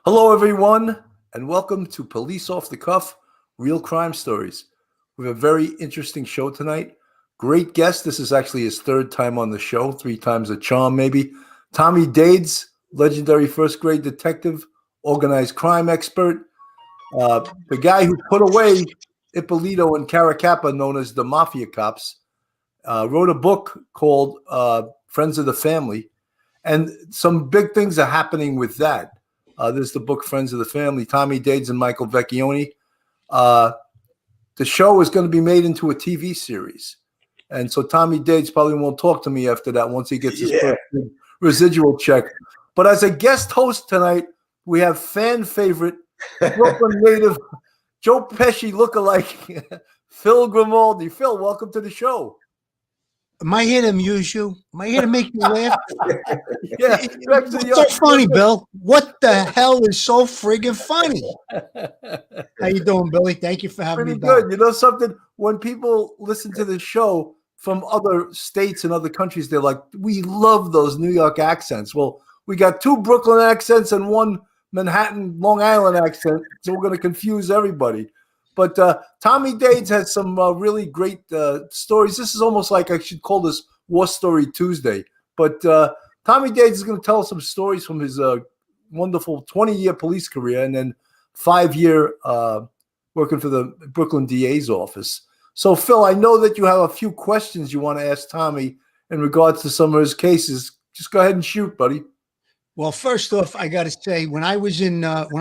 Hello, everyone, and welcome to Police Off the Cuff, Real Crime Stories. We have a very interesting show tonight. Great guest. This is actually his third time on the show, 3 times a charm, maybe. Tommy Dades, legendary first-grade detective, organized crime expert, the guy who put away Eppolito and Carracapa, known as the Mafia Cops, wrote a book called Friends of the Family, and some big things are happening with that. There's the book Friends of the Family, Tommy Dades and Michael Vecchionne. The show is going to be made into a TV series. And so Tommy Dades probably won't talk to me after that once he gets his first residual check. But as a guest host tonight, we have fan favorite, Brooklyn native, Joe Pesci lookalike, Phil Grimaldi. Phil, welcome to the show. Am I here to amuse you? Am I here to make you laugh? Yeah. What's so funny, Bill? What the hell is so friggin' funny? How you doing, Billy? Thank you for having me back. Pretty good. You know something? When people listen to the show from other states and other countries, they're like, we love those New York accents. Well, we got 2 Brooklyn accents and 1 Manhattan, Long Island accent, so we're going to confuse everybody. But Tommy Dades has some really great stories. This is almost like I should call this War Story Tuesday. But Tommy Dades is going to tell us some stories from his wonderful 20-year police career and then 5-year working for the Brooklyn DA's office. So, Phil, I know that you have a few questions you want to ask Tommy in regards to some of his cases. Just go ahead and shoot, buddy. Well, first off, I got to say, when I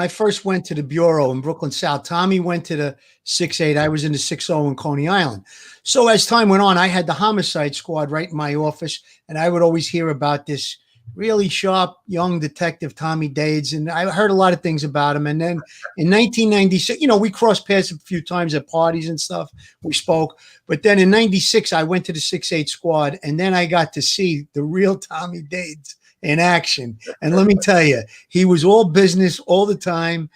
first went to the bureau in Brooklyn South, Tommy went to the 6-8. I was in the 6-0 in Coney Island. So as time went on, I had the homicide squad right in my office, and I would always hear about this really sharp young detective, Tommy Dades, and I heard a lot of things about him. And then in 1996, we crossed paths a few times at parties and stuff. We spoke. But then in 96, I went to the 6-8 squad, and then I got to see the real Tommy Dades in action. And let me tell you, he was all business all the time.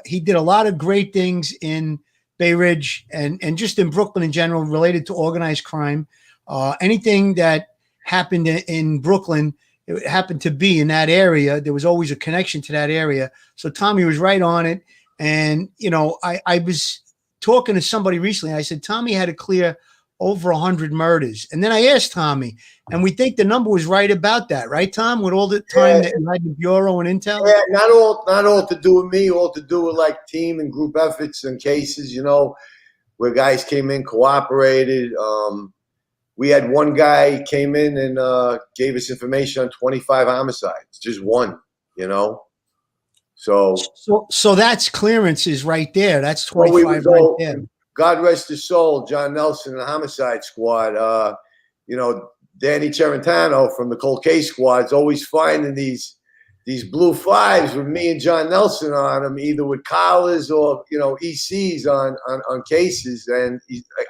He did a lot of great things in Bay Ridge and just in Brooklyn in general related to organized crime. Anything that happened in Brooklyn, it happened to be in that area. There was always a connection to that area. So Tommy was right on it. And, I was talking to somebody recently. I said, Tommy had to clear over 100 murders. And then I asked Tommy, and we think the number was right about that, right, Tom? With all the time that you had in the bureau and intel? Yeah, not all to do with me, all to do with like team and group efforts and cases, where guys came in, cooperated. We had one guy came in and gave us information on 25 homicides, just one, So that's clearances right there. That's 25 right there. God rest his soul, John Nelson and the homicide squad. Danny Cerentano from the cold case squad's always finding these blue 5s with me and John Nelson on them, either with collars or ECs on cases. And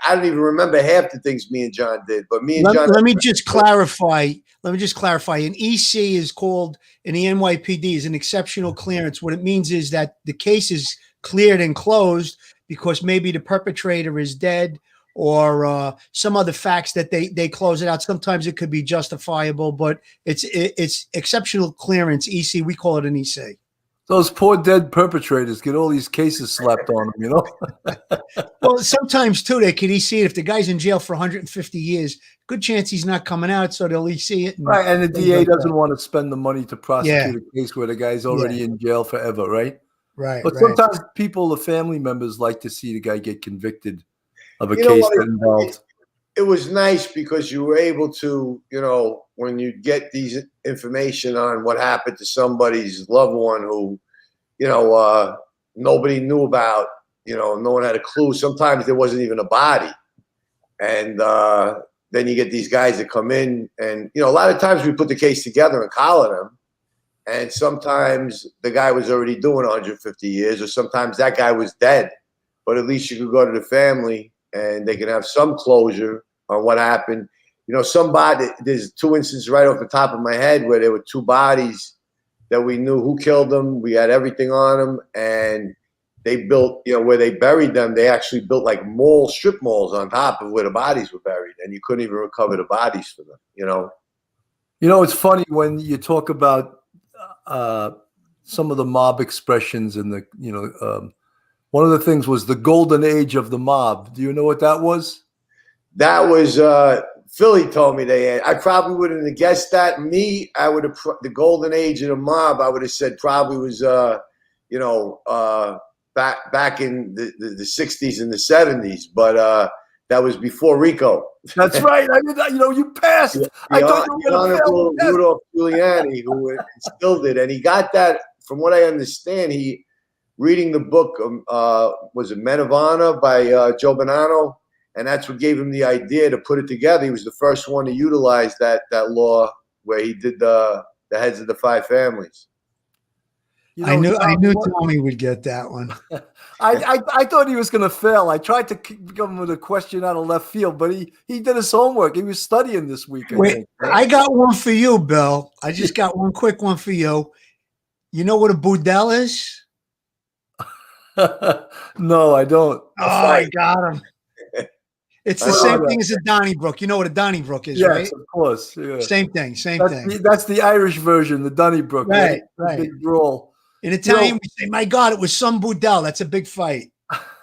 I don't even remember half the things me and John did. But me and John. Let me just clarify. An EC is called in the NYPD is an exceptional clearance. What it means is that the case is cleared and closed because maybe the perpetrator is dead or some other facts that they close it out. Sometimes it could be justifiable, but it's exceptional clearance. EC, we call it an EC. Those poor dead perpetrators get all these cases slapped on them, Well, sometimes too, they could EC it. If the guy's in jail for 150 years, good chance he's not coming out, so they'll EC it. Right, and the DA doesn't want to spend the money to prosecute a case where the guy's already in jail forever, right? Right. But sometimes people, the family members, like to see the guy get convicted of a case that involved. It was nice because you were able to, when you get these information on what happened to somebody's loved one who, nobody knew about, no one had a clue. Sometimes there wasn't even a body. And then you get these guys that come in and, a lot of times we put the case together and collar them. And sometimes the guy was already doing 150 years, or sometimes that guy was dead. But at least you could go to the family and they can have some closure on what happened. There's 2 instances right off the top of my head where there were 2 bodies that we knew who killed them. We had everything on them. And they built, where they buried them, they actually built like strip malls on top of where the bodies were buried. And you couldn't even recover the bodies for them, It's funny when you talk about some of the mob expressions and one of the things was the golden age of the mob. Do you know what that was? That was Philly told me they had. I probably wouldn't have guessed that. Me, I would have the golden age of the mob. I would have said probably was back in the 60s and the 70s, but that was before Rico. That's right. I did that. You passed. I thought you were going to fail. Rudolph Giuliani, who instilled it, and he got that. From what I understand, he reading the book was it Men of Honor by Joe Bonanno, and that's what gave him the idea to put it together. He was the first one to utilize that law where he did the heads of the 5 families. I knew Tommy would get that one. I thought he was going to fail. I tried to come with a question out of left field, but he did his homework. He was studying this week. I got one for you, Bill. I just got one quick one for you. You know what a boudel is? No, I don't. Oh, I got him. It's the same thing as a Donnybrook. You know what a Donnybrook is, right? Yes, of course. Yeah. Same thing. That's the Irish version, the Donnybrook. Right. Big brawl. In Italian, we say, my God, it was some boudel. That's a big fight.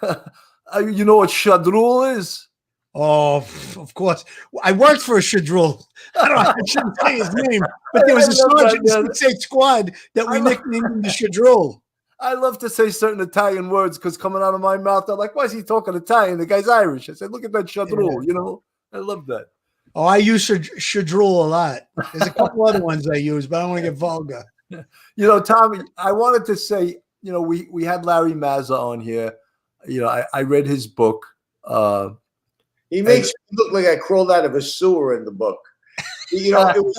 You know what Shadrul is? Oh, of course. I worked for a Shadrul. I shouldn't say his name, but there was a sergeant in the 6th squad that we nicknamed him the Shadrul. I love to say certain Italian words because coming out of my mouth, they're like, why is he talking Italian? The guy's Irish. I said, look at that Shadrul, I love that. Oh, I use Shadrul a lot. There's a couple other ones I use, but I don't want to get vulgar. Tommy, I wanted to say, we had Larry Mazza on here. I read his book. He makes me look like I crawled out of a sewer in the book. It was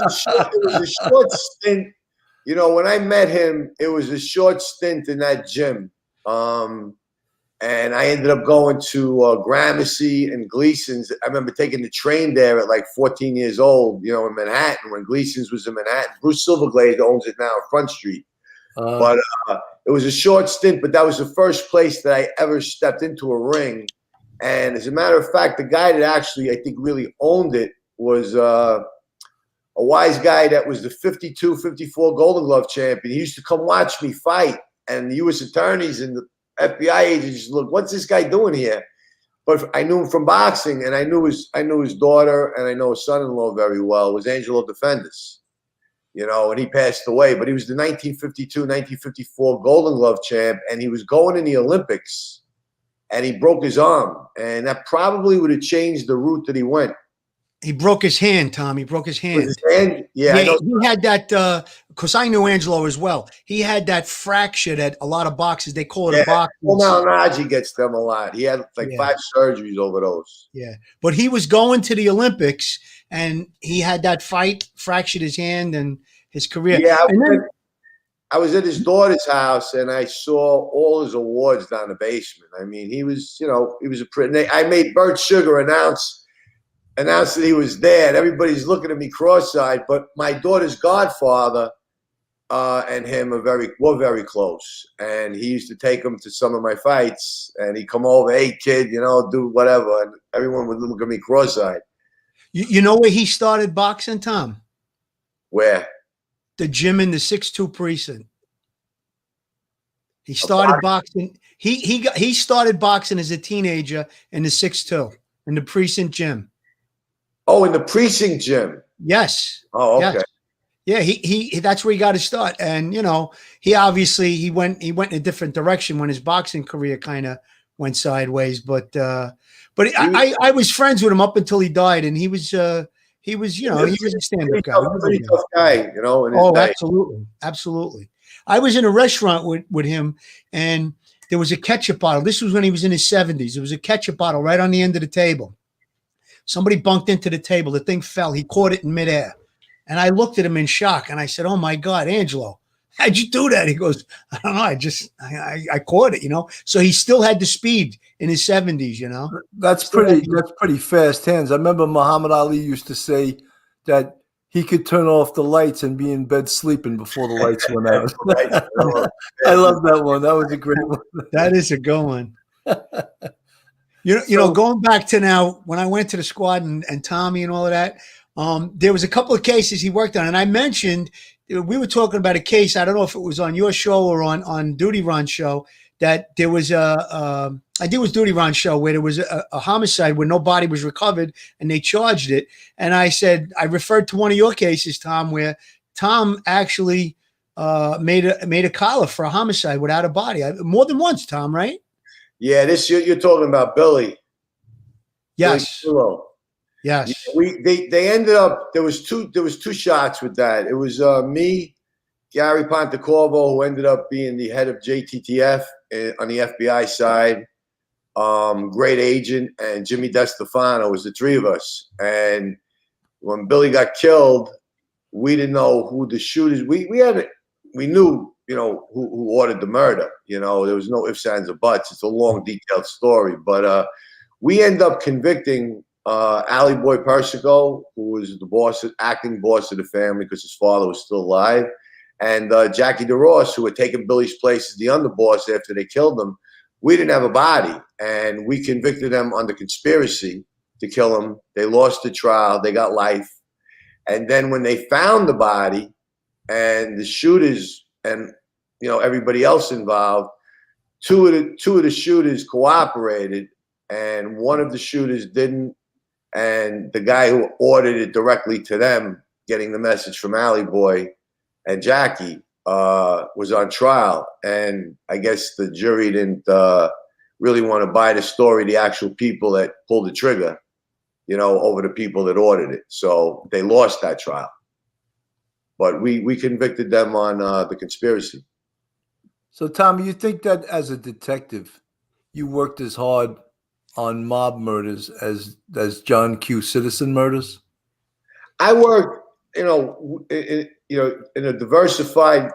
a short stint. When I met him, it was a short stint in that gym. And I ended up going to Gramercy and Gleason's. I remember taking the train there at like 14 years old, in Manhattan, when Gleason's was in Manhattan. Bruce Silverglade owns it now, Front Street. But it was a short stint, but that was the first place that I ever stepped into a ring. And as a matter of fact, the guy that actually, I think, really owned it was a wise guy that was the 52, 54 Golden Glove champion. He used to come watch me fight, and the U.S. attorneys and the FBI agents, look, what's this guy doing here? But I knew him from boxing, and I knew his daughter, and I know his son-in-law very well. It was Angelo Defendis, and he passed away. But he was the 1952, 1954 Golden Glove champ, and he was going in the Olympics, and he broke his arm, and that probably would have changed the route that he went. He broke his hand, Tom. He broke his hand. His hand? Yeah, he had that, because I knew Angelo as well. He had that fracture that a lot of boxers, they call it a box. Well, now Najee gets them a lot. He had like 5 surgeries over those. Yeah, but he was going to the Olympics, and he had that fight, fractured his hand, and his career. Yeah, I was at his daughter's house, and I saw all his awards down the basement. I mean, he was a pretty. I made Bert Sugar announced that he was there, and everybody's looking at me cross-eyed. But my daughter's godfather and him were very close, and he used to take him to some of my fights, and he'd come over, hey kid, do whatever, and everyone would look at me cross-eyed. You know where he started boxing, Tom? Where? The gym in the 6-2 precinct. He started boxing. He started boxing as a teenager in the 6-2 in the precinct gym. Oh, in the precinct gym. Yes. Oh, okay. Yes. Yeah, he that's where he got his start. And he obviously he went in a different direction when his boxing career kind of went sideways. But I was friends with him up until he died, and he was a stand-up guy. Pretty tough guy, Absolutely. I was in a restaurant with him, and there was a ketchup bottle. This was when he was in his 70s. There was a ketchup bottle right on the end of the table. Somebody bunked into the table. The thing fell. He caught it in midair. And I looked at him in shock, and I said, oh, my God, Angelo, how'd you do that? He goes, I don't know. I caught it, So he still had the speed in his 70s, That's pretty fast hands. I remember Muhammad Ali used to say that he could turn off the lights and be in bed sleeping before the lights went out. I love that one. That was a great one. That is a good one. Going back to now, when I went to the squad and Tommy and all of that, there was a couple of cases he worked on. And I mentioned we were talking about a case. I don't know if it was on your show or on Duty Ron show, that there was I think it was Duty Ron show, where there was a homicide where no body was recovered and they charged it. And I said, I referred to one of your cases, Tom, where Tom actually made a collar for a homicide without a body. More than once, Tom, right? Yeah, this you're talking about Billy. Yes. Billy Yes. Yeah, they ended up, there was two shots with that. It was me, Gary Pontecorvo, who ended up being the head of JTTF on the FBI side, great agent, and Jimmy DeStefano. Was the three of us. And when Billy got killed, we didn't know who the shooters. We knew, who ordered the murder. There was no ifs, ands, or buts. It's a long, detailed story, but we end up convicting Ali Boy Persico, who was the acting boss of the family because his father was still alive, and Jackie DeRoss, who had taken Billy's place as the underboss after they killed him. We didn't have a body, and we convicted them under conspiracy to kill him. They lost the trial. They got life. And then when they found the body and the shooters and everybody else involved, two of the shooters cooperated, and one of the shooters didn't. And the guy who ordered it directly to them, getting the message from Ali Boy and Jackie, was on trial. And I guess the jury didn't really want to buy the story, the actual people that pulled the trigger, over the people that ordered it. So they lost that trial. But we convicted them on the conspiracy. So, Tom, you think that as a detective, you worked as hard on mob murders as John Q. Citizen murders? I worked, in a diversified,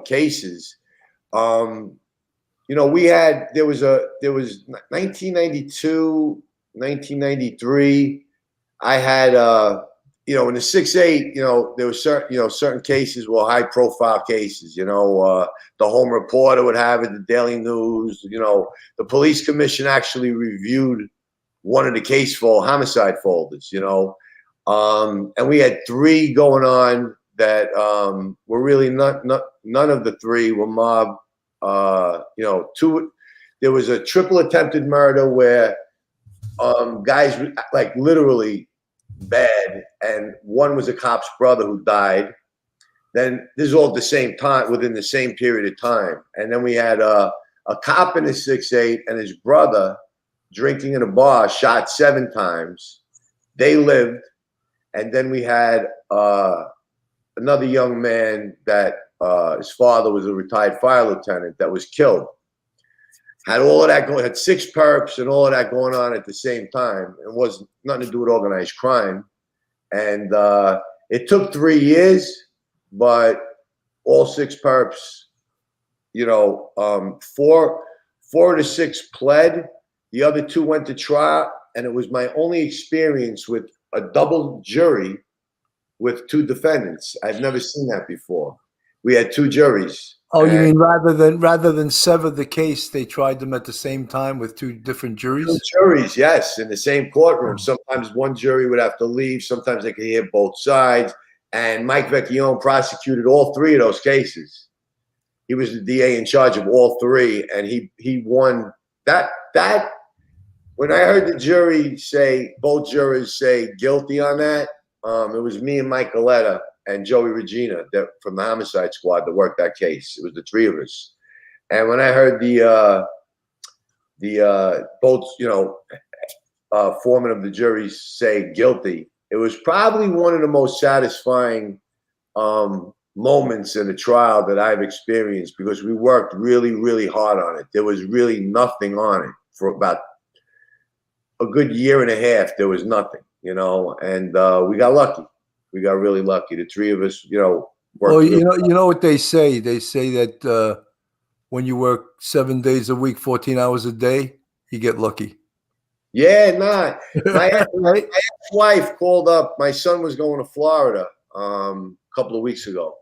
cases. There was 1992, 1993. I had, in the 6-8, there were certain cases were high profile cases, the Home Reporter would have it, the Daily News, the police commission actually reviewed one of the homicide folders, and we had 3 going on that were really none of the 3 were mob. 2, there was a triple attempted murder where guys like literally bad, and one was a cop's brother who died. Then this is all at the same time, within the same period of time. And then we had a cop in his 6-8 and his brother drinking in a bar, shot 7 times. They lived. And then we had another young man that his father was a retired fire lieutenant that was killed. Had all of that going, had 6 perps and all of that going on at the same time. It was nothing to do with organized crime. And it took 3 years, but all 6 perps, 4 of the 6 pled. The other 2 went to trial, and it was my only experience with a double jury with 2 defendants. I've never seen that before. We had 2 juries. Oh, you mean rather than sever the case, they tried them at the same time with 2 different juries? 2 juries, yes, in the same courtroom. Sometimes one jury would have to leave. Sometimes they could hear both sides. And Mike Vecchionne prosecuted all 3 of those cases. He was the DA in charge of all 3, and he won that. When I heard both jurors say guilty on that, it was me and Mike Galetta and Joey Regina from the homicide squad that worked that case. It was the 3 of us. And when I heard both foreman of the jury say guilty, it was probably one of the most satisfying moments in the trial that I've experienced, because we worked really, really hard on it. There was really nothing on it for about a good year and a half. There was nothing, and we got lucky. We got really lucky. The 3 of us, worked. Well, you know what they say? They say that when you work 7 days a week, 14 hours a day, you get lucky. Yeah, nah. My ex-wife called up. My son was going to Florida a couple of weeks ago.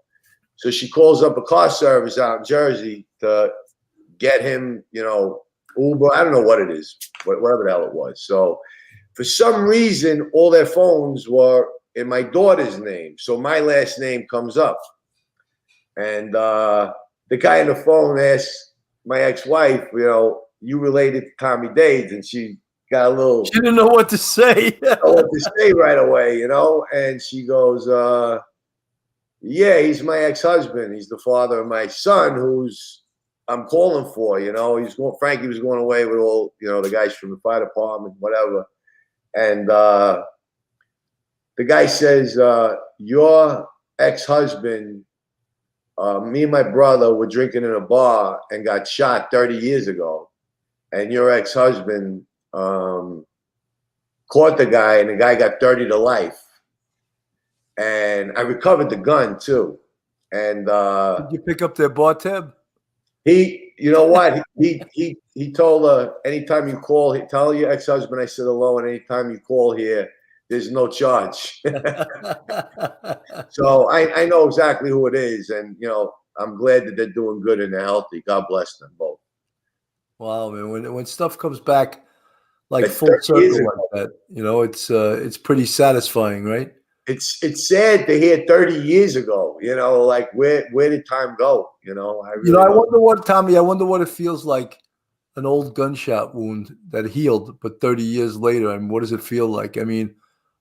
So she calls up a car service out in Jersey to get him, Uber. I don't know what it is, whatever the hell it was. So for some reason, all their phones were in my daughter's name. So my last name comes up. And the guy on the phone asked my ex-wife, you related to Tommy Dades? And she got a little... She didn't know what to say. know what to say right away, And she goes, yeah, he's my ex-husband. He's the father of my son who's I'm calling for, Frankie was going away with all, the guys from the fire department, whatever. And the guy says, your ex-husband, me and my brother were drinking in a bar and got shot 30 years ago. And your ex-husband caught the guy, and the guy got 30 to life. And I recovered the gun too. And did you pick up their bar tab? He, you know what? He told her, anytime you call, tell your ex-husband I said hello, and anytime you call here, there's no charge. So I know exactly who it is, and I'm glad that they're doing good and they're healthy. God bless them both. Wow, man! When stuff comes back like full circle like that, it's pretty satisfying, right? It's sad to hear 30 years ago. Like where did time go? I wonder what, Tommy. I wonder what it feels like, an old gunshot wound that healed, but 30 years later. I mean, what does it feel like? I mean,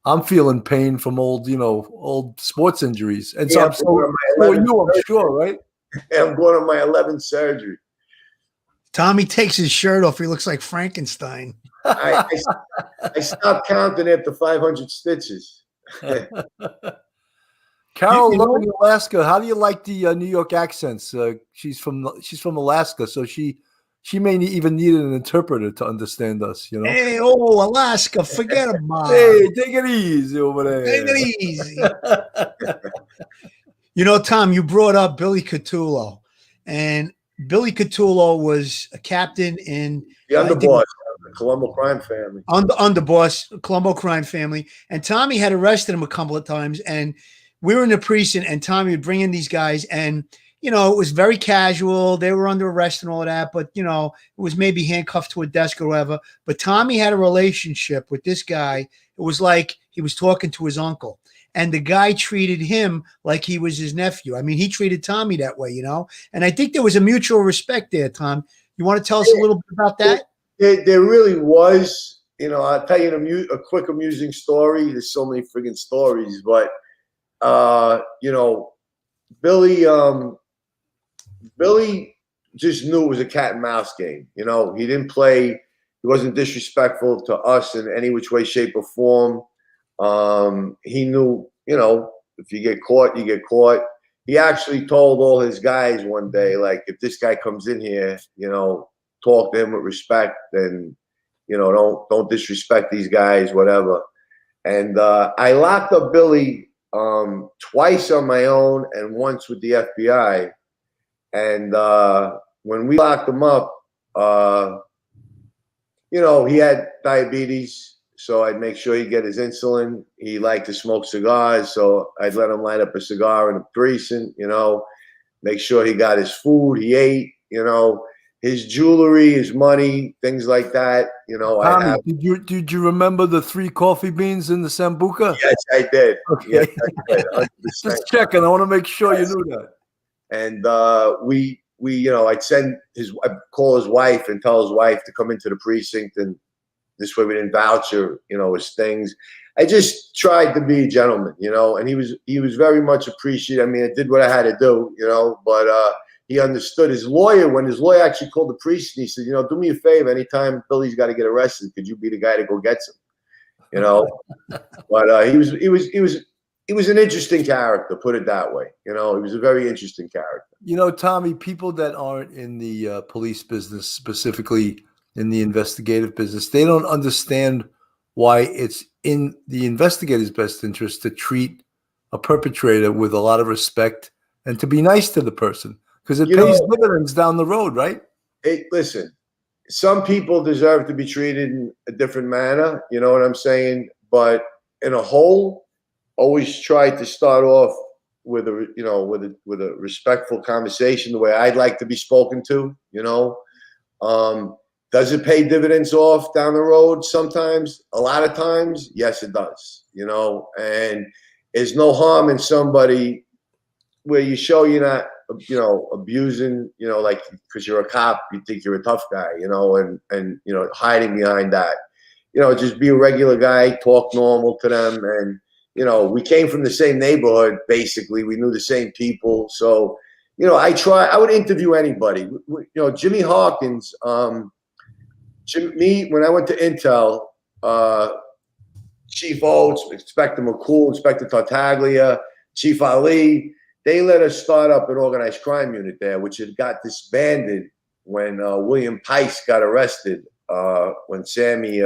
I'm feeling pain from old sports injuries, and so I'm sure, right? I'm going on my 11th surgery. Tommy takes his shirt off. He looks like Frankenstein. I stopped counting after 500 stitches. Carol, living in Alaska, how do you like the New York accents? She's from Alaska, so she may even need an interpreter to understand us. Hey, Alaska, forget about it. Hey, take it easy over there. Take it easy. Tom, you brought up Billy Catullo, and Billy Catullo was a captain in the underboss. The Colombo crime family. Underboss, Colombo crime family. And Tommy had arrested him a couple of times. And we were in the precinct, and Tommy would bring in these guys. And, it was very casual. They were under arrest and all of that. But, it was maybe handcuffed to a desk or whatever. But Tommy had a relationship with this guy. It was like he was talking to his uncle. And the guy treated him like he was his nephew. I mean, he treated Tommy that way, And I think there was a mutual respect there, Tom. You want to tell us a little bit about that? There really was, I'll tell you a quick amusing story. There's so many friggin' stories, but Billy just knew it was a cat and mouse game. He didn't play. He wasn't disrespectful to us in any which way, shape, or form. He knew, if you get caught, you get caught. He actually told all his guys one day, like, if this guy comes in here, talk to him with respect, and don't disrespect these guys, whatever. And I locked up Billy twice on my own and once with the FBI. And when we locked him up, he had diabetes, so I'd make sure he'd get his insulin. He liked to smoke cigars, so I'd let him light up a cigar in a precinct, make sure he got his food, he ate, his jewelry, his money, things like that. Tommy, did you remember the 3 coffee beans in the Sambuca? Yes, I did. Okay. Yes, I did. Just checking. I want to make sure you knew that. And I'd call his wife and tell his wife to come into the precinct, and this way we didn't voucher, his things. I just tried to be a gentleman, and he was very much appreciated. I mean, I did what I had to do, but he understood. When his lawyer actually called the precinct, he said, do me a favor, anytime Billy's got to get arrested, could you be the guy to go get him? But he was an interesting character, put it that way. He was a very interesting character. Tommy, people that aren't in the police business, specifically in the investigative business, they don't understand why it's in the investigator's best interest to treat a perpetrator with a lot of respect and to be nice to the person, because it pays dividends down the road, right? Listen, some people deserve to be treated in a different manner, you know what I'm saying? But in a whole, always try to start off with a respectful conversation, the way I'd like to be spoken to, Does it pay dividends off down the road sometimes? A lot of times, yes, it does, and there's no harm in somebody where you show you're not, abusing, like, because you're a cop, you think you're a tough guy, and hiding behind that. Just be a regular guy, talk normal to them. And, we came from the same neighborhood, basically. We knew the same people. So, I would interview anybody. Jimmy Hawkins, when I went to Intel, Chief Oates, Inspector McCool, Inspector Tartaglia, Chief Ali, they let us start up an organized crime unit there, which had got disbanded when William Pice got arrested, when Sammy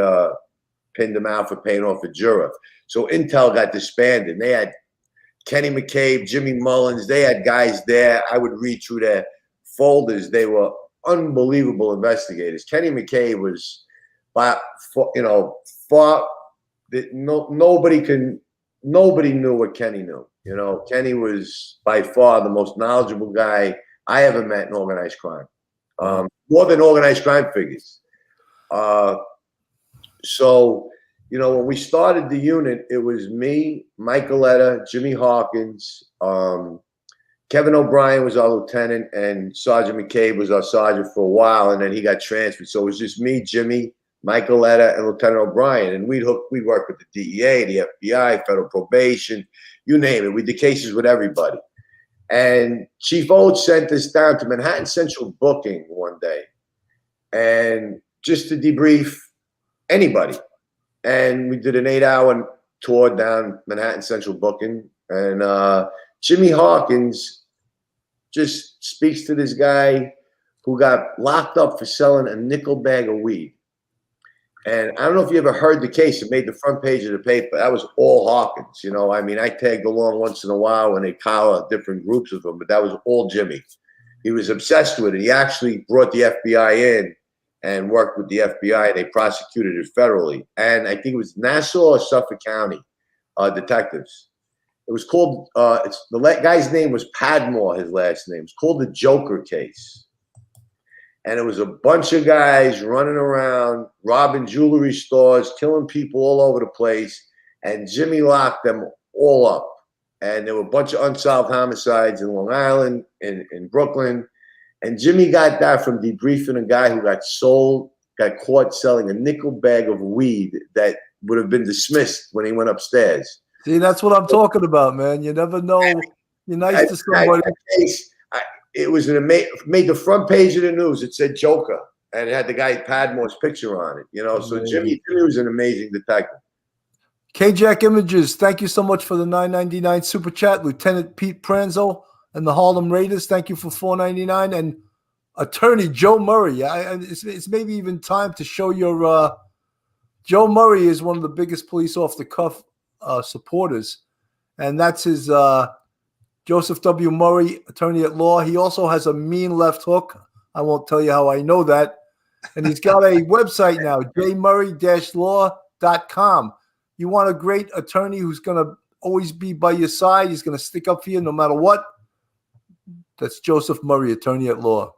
pinned him out for paying off a juror. So Intel got disbanded. They had Kenny McCabe, Jimmy Mullins. They had guys there. I would read through their folders. They were unbelievable investigators. Kenny McCabe was, nobody knew what Kenny knew. Kenny was by far the most knowledgeable guy I ever met in organized crime, more than organized crime figures. So, when we started the unit, it was me, Mike Aletta, Jimmy Hawkins, Kevin O'Brien was our lieutenant, and Sergeant McCabe was our sergeant for a while, and then he got transferred. So it was just me, Jimmy, Mike Aletta, and Lieutenant O'Brien, and we'd work with the DEA, the FBI, federal probation, you name it. We did cases with everybody. And Chief Oates sent us down to Manhattan Central Booking one day, and just to debrief anybody. And we did an 8-hour tour down Manhattan Central Booking, and Jimmy Hawkins just speaks to this guy who got locked up for selling a nickel bag of weed. And I don't know if you ever heard the case. It made the front page of the paper. That was all Hawkins. I tagged along once in a while when they collar different groups of them, but that was all Jimmy. He was obsessed with it. He actually brought the FBI in and worked with the FBI. They prosecuted it federally. And I think it was Nassau or Suffolk County detectives. It was called, the guy's name was Padmore, his last name. It's called the Joker case. And it was a bunch of guys running around, robbing jewelry stores, killing people all over the place. And Jimmy locked them all up. And there were a bunch of unsolved homicides in Long Island, in Brooklyn. And Jimmy got that from debriefing a guy who got caught selling a nickel bag of weed that would have been dismissed when he went upstairs. See, that's what I'm talking about, man. You never know. You're nice to somebody. It was made the front page of the news. It said Joker, and it had the guy Padmore's picture on it. So Jimmy was an amazing detective. K-Jack Images, thank you so much for the $9.99 super chat. Lieutenant Pete Pranzo and the Harlem Raiders, thank you for $4.99. And Attorney Joe Murray, it's maybe even time to show your Joe Murray is one of the biggest police off the cuff supporters, and that's his Joseph W. Murray, attorney at law. He also has a mean left hook. I won't tell you how I know that. And he's got a website now, jmurray-law.com. You want a great attorney who's going to always be by your side. He's going to stick up for you no matter what. That's Joseph Murray, attorney at law.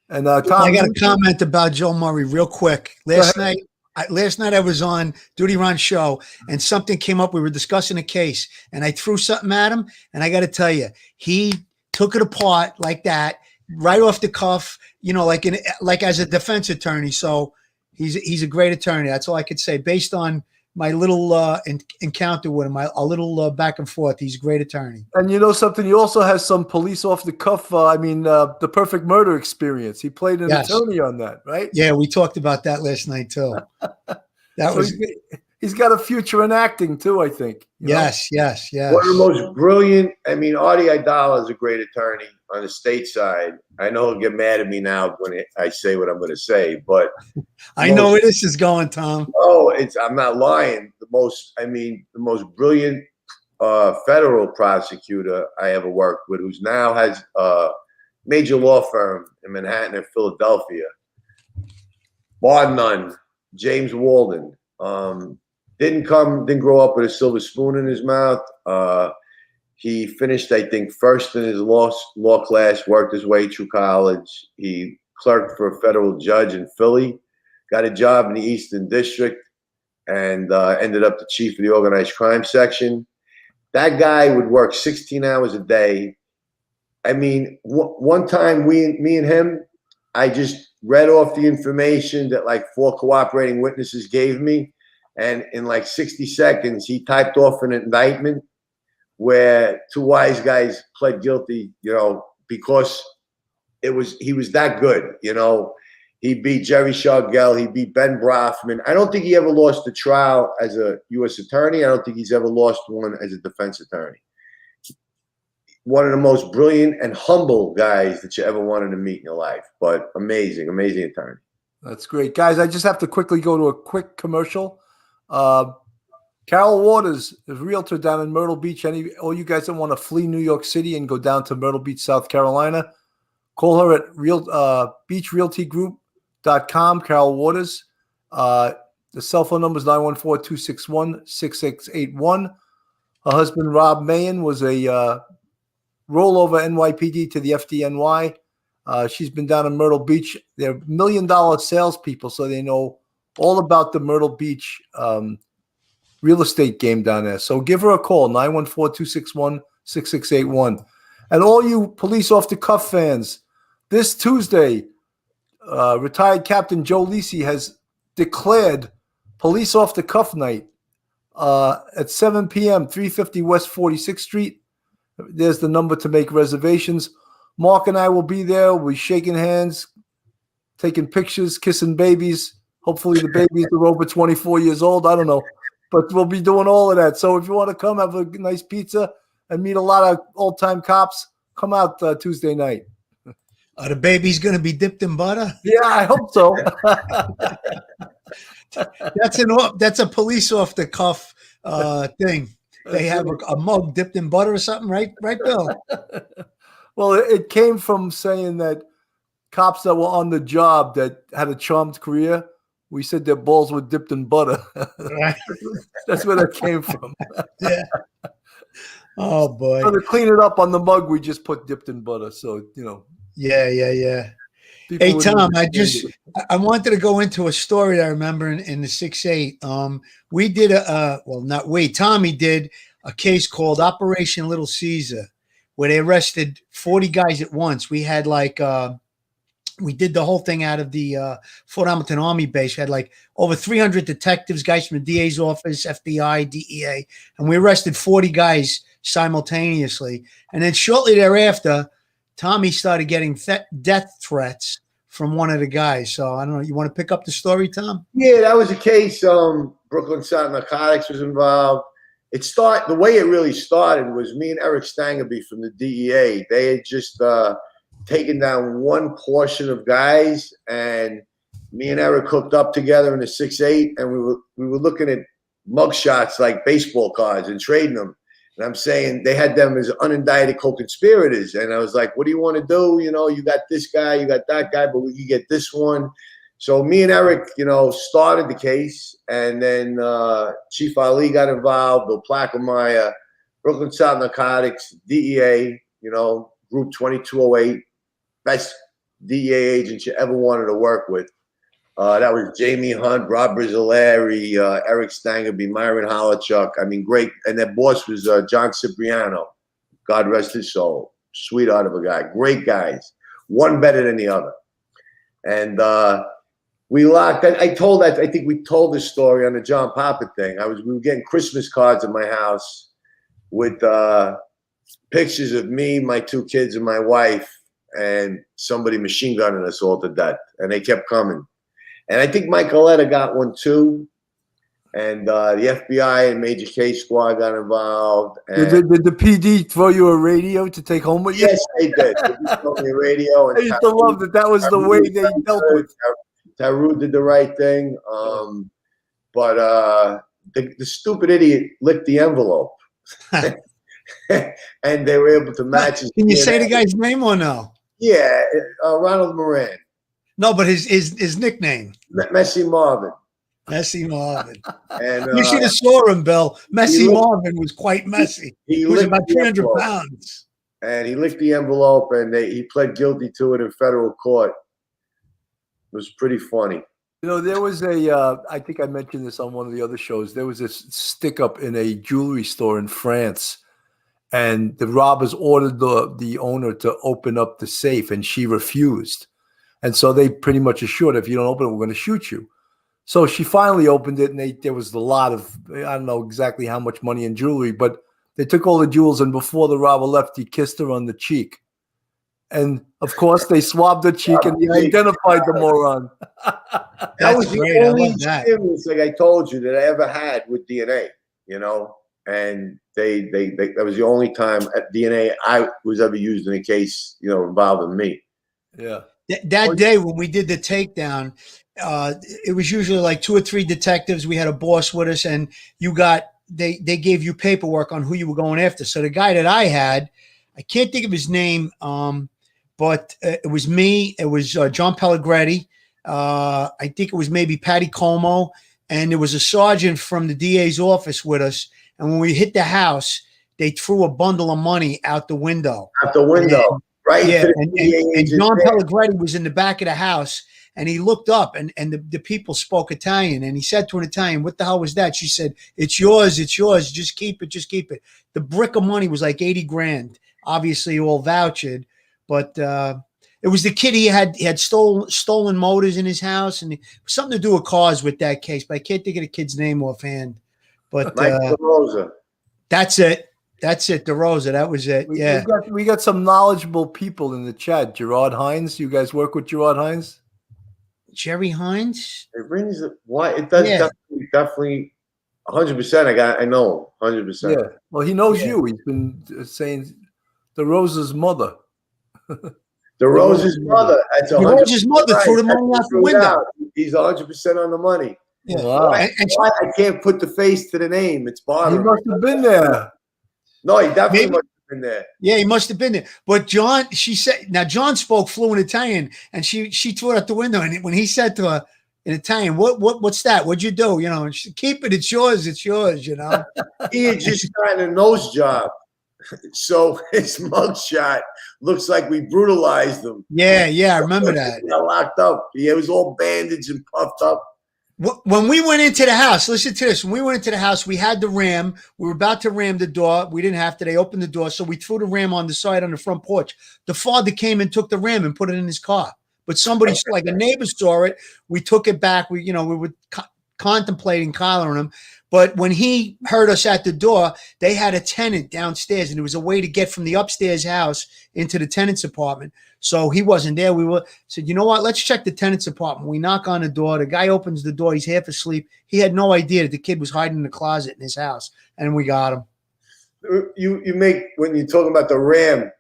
And Tom, I got a comment about Joe Murray real quick. Last night I was on Duty Ron show, and something came up. We were discussing a case, and I threw something at him, and I got to tell you, he took it apart like that, right off the cuff, like as a defense attorney. So he's a great attorney. That's all I could say. Based on my little encounter with him, a little back and forth, he's a great attorney. And you know something? He also has some police off the cuff. The Perfect Murder experience. He played an attorney on that, right? Yeah, we talked about that last night too. He's got a future in acting too, I think. Yes. One of the most brilliant. Artie Idala is a great attorney on the state side. I know he'll get mad at me now when I say what I'm going to say, but I know where this is going, Tom. Oh, I'm not lying. The most brilliant federal prosecutor I ever worked with, who's now has a major law firm in Manhattan and Philadelphia. Bar none. James Walden. Didn't grow up with a silver spoon in his mouth. He finished, I think, first in his law class, worked his way through college. He clerked for a federal judge in Philly, got a job in the Eastern District, and ended up the chief of the organized crime section. That guy would work 16 hours a day. I mean, one time me and him, I just read off the information that like 4 cooperating witnesses gave me. And in like 60 seconds, he typed off an indictment where 2 wise guys pled guilty, you know, because he was that good, you know. He beat Jerry Shargell. He beat Ben Brafman. I don't think he ever lost a trial as a U.S. attorney. I don't think he's ever lost one as a defense attorney. One of the most brilliant and humble guys that you ever wanted to meet in your life, but amazing, amazing attorney. That's great. Guys, I just have to quickly go to a quick commercial. Carol Waters is a realtor down in Myrtle Beach. All you guys that want to flee New York City and go down to Myrtle Beach, South Carolina, call her at beachrealtygroup.com, Carol Waters. The cell phone number is 914-261-6681. Her husband, Rob Mayen, was a rollover NYPD to the FDNY. She's been down in Myrtle Beach. They're $1 million salespeople, so they know all about the Myrtle Beach real estate game down there. So give her a call, 914-261-6681. And all you police off the cuff fans, this Tuesday, retired Captain Joe Lisi has declared police off the cuff night at 7 p.m., 350 West 46th Street. There's the number to make reservations. Mark and I will be there. We'll be shaking hands, taking pictures, kissing babies. Hopefully the babies are over 24 years old. I don't know. But we'll be doing all of that. So if you want to come have a nice pizza and meet a lot of old-time cops, come out Tuesday night. Are the babies going to be dipped in butter? Yeah, I hope so. That's a police off the cuff thing. They have a mug dipped in butter or something, right, Bill? Well, it came from saying that cops that were on the job that had a charmed career, we said their balls were dipped in butter. Right. That's where that came from. Yeah. Oh boy. So to clean it up on the mug, we just put dipped in butter. So, you know. Yeah. Hey, Tom, I wanted to go into a story I remember in the 6-8. We did Tommy did a case called Operation Little Caesar, where they arrested 40 guys at once. We had we did the whole thing out of the Fort Hamilton Army base. We had like over 300 detectives, guys from the DA's office, FBI, DEA, and we arrested 40 guys simultaneously. And then shortly thereafter, Tommy started getting death threats from one of the guys. So I don't know. You want to pick up the story, Tom? Yeah, that was a case. Brooklyn South Narcotics was involved. The way it really started was me and Eric Stangerby from the DEA. They had just taken down one portion of guys, and me and Eric hooked up together in the 6-8, and we were looking at mugshots like baseball cards and trading them. And I'm saying they had them as unindicted co-conspirators. And I was like, what do you want to do? You know, you got this guy, you got that guy, but we can get this one. So me and Eric, you know, started the case. And then Chief Ali got involved, Bill Plaquemire, Brooklyn South Narcotics, DEA, you know, Group 2208, best DEA agents you ever wanted to work with. That was Jamie Hunt, Rob Brizzolari, Eric Stangerby, Myron Holochuk. I mean, great. And their boss was John Cipriano. God rest his soul. Sweetheart of a guy. Great guys. One better than the other. And we locked. I think we told this story on the John Papa thing. We were getting Christmas cards at my house with pictures of me, my 2 kids, and my wife, and somebody machine gunning us all to death. And they kept coming. And I think Michaeletta got one too. And the FBI and Major K Squad got involved. And did the PD throw you a radio to take home with you? Yes, they did. They threw me a radio. And I used to love that was the way they dealt with it. Taru did the right thing. But the stupid idiot licked the envelope. And they were able to match his Can you DNA. say the guy's name or no? Yeah, Ronald Moran. No, but his nickname. Messy Marvin. Messy Marvin. And You should have saw him, Bill. Messy Marvin was quite messy. He was about 300 pounds. And he licked the envelope, and he pled guilty to it in federal court. It was pretty funny. You know, there was I think I mentioned this on one of the other shows. There was this stick up in a jewelry store in France and the robbers ordered the owner to open up the safe, and she refused. And so they pretty much assured her, if you don't open it, we're going to shoot you. So she finally opened it, and there was a lot of, I don't know exactly how much money and jewelry, but they took all the jewels, and before the robber left, he kissed her on the cheek. And, of course, they swabbed the cheek, and he identified the moron. That was the only experience, like I told you, that I ever had with DNA, you know? And they that was the only time at DNA I was ever used in a case, you know, involving me. Yeah. That day when we did the takedown, it was usually like 2 or 3 detectives. We had a boss with us, and they gave you paperwork on who you were going after. So the guy that I had, I can't think of his name, but it was me. It was John Pellegretti. I think it was maybe Patty Como, and there was a sergeant from the DA's office with us. And when we hit the house, they threw a bundle of money out the window. Out the window, right? Yeah, and John Pellegretti was in the back of the house, and he looked up, and the people spoke Italian, and he said to an Italian, "What the hell was that?" She said, "It's yours, it's yours. Just keep it, just keep it." The brick of money was like 80 grand, obviously all vouchered, but it was the kid. He had stolen motors in his house, and something to do with cars with that case, but I can't think of the kid's name offhand. But Mike DeRosa. That's it. That's it. DeRosa. That was it. Yeah. We got some knowledgeable people in the chat. Gerard Hines. You guys work with Gerard Hines? Jerry Hines? It rings what? It does definitely 100%. I know 100%. Yeah. Well, he knows you. He's been saying DeRosa's mother. DeRosa's mother. That's DeRosa's mother threw the money out the window. He's 100% on the money. Yeah. Wow. And I can't put the face to the name. It's bothering. He must have been there. No, he definitely must have been there. Yeah, he must have been there. But John, she said, now John spoke fluent Italian, and she threw it out the window. And when he said to her in Italian, what's that? What'd you do? You know, and she said, keep it. It's yours. It's yours. You know. He had just gotten a nose job, so his mugshot looks like we brutalized him. Yeah, I remember that. He got locked up. He was all bandaged and puffed up. When we went into the house, listen to this. When we went into the house, we had the ram. We were about to ram the door. We didn't have to. They opened the door. So we threw the ram on the side on the front porch. The father came and took the ram and put it in his car. But somebody, like a neighbor, saw it. We took it back. We were contemplating collaring him. But when he heard us at the door, they had a tenant downstairs, and it was a way to get from the upstairs house into the tenant's apartment. So he wasn't there. We said, you know what? Let's check the tenant's apartment. We knock on the door. The guy opens the door. He's half asleep. He had no idea that the kid was hiding in the closet in his house, and we got him. When you're talking about the ram,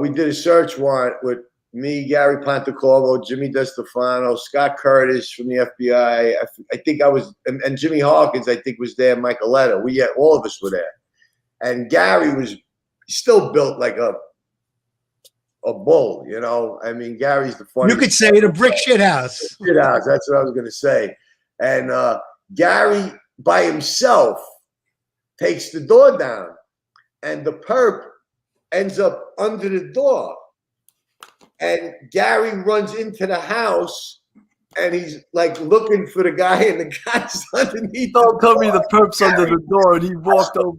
we did a search warrant with me, Gary Pontecorvo, Jimmy DeStefano, Scott Curtis from the FBI. I think I was, and Jimmy Hawkins, I think, was there. Michaeletta. All of us were there. And Gary was still built like a bull, you know. I mean, Gary's the funniest. You could say it a brick shit house. Shit house. That's what I was going to say. And Gary by himself takes the door down, and the perp ends up under the door. And Gary runs into the house, and he's like looking for the guy, and the guy's underneath. Don't tell me the perp's under the door, and he walked over.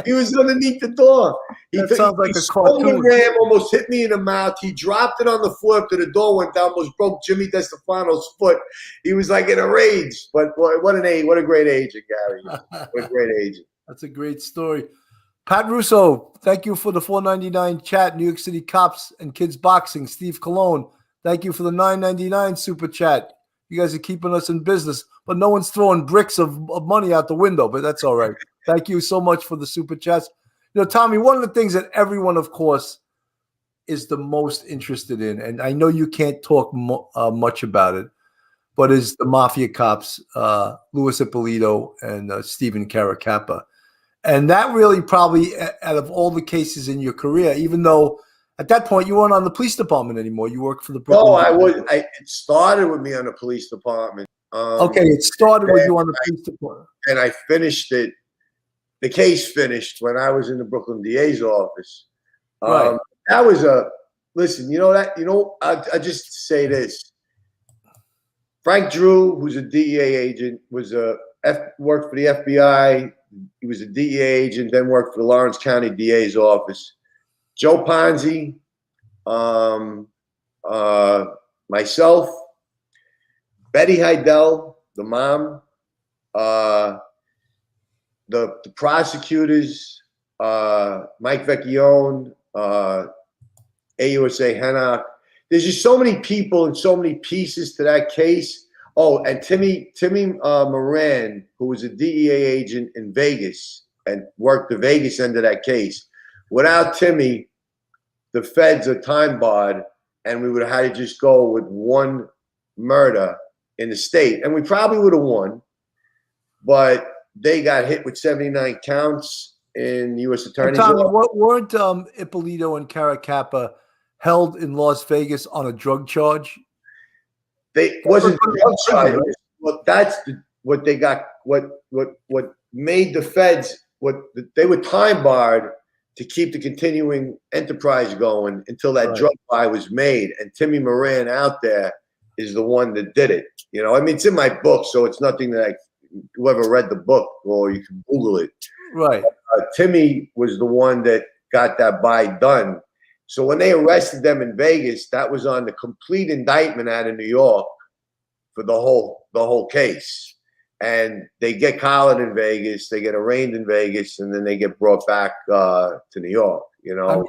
He was underneath the door. That sounds like a cartoon. cartoon. The ram almost hit me in the mouth. He dropped it on the floor after the door went down, almost broke Jimmy DeStefano's foot. He was like in a rage. But boy, what a great agent, Gary. What a great agent. That's a great story. Pat Russo, thank you for the $4.99 chat. New York City Cops and Kids Boxing. Steve Colon, thank you for the $9.99 super chat. You guys are keeping us in business, but no one's throwing bricks of money out the window, but that's all right. Thank you so much for the super chats. You know, Tommy, one of the things that everyone, of course, is the most interested in, and I know you can't talk much about it, but is the Mafia Cops, Louis Eppolito and Stephen Carracapa. And that really probably, out of all the cases in your career, even though at that point you weren't on the police department anymore, you worked for the Brooklyn. It started with me on the police department. Okay, it started with you on the police department. And I finished it. The case finished when I was in the Brooklyn DA's office. Right. That was I just say this. Frank Drew, who's a DEA agent, was a worked for the FBI. He was a DEA agent, then worked for the Lawrence County DA's office. Joe Ponzi, myself, Betty Heidel, the mom, the prosecutors, Mike Vecchionne, AUSA Hennock. There's just so many people and so many pieces to that case. Oh, and Timmy Moran, who was a DEA agent in Vegas and worked the Vegas end of that case. Without Timmy, the feds are time barred, and we would have had to just go with one murder in the state, and we probably would have won. But they got hit with 79 counts in U.S. Attorney's Tommy, office. weren't Ippolito and Carracapa held in Las Vegas on a drug charge? They wasn't drug charges. Well, that's what they got. What made the feds? They were time barred to keep the continuing enterprise going until that drug buy was made. And Timmy Moran out there is the one that did it. You know, I mean, it's in my book, so it's nothing that whoever read the book, or you can Google it. Right. Timmy was the one that got that buy done. So when they arrested them in Vegas, that was on the complete indictment out of New York for the whole case. And they get collared in Vegas, they get arraigned in Vegas, and then they get brought back to New York. You know, I mean,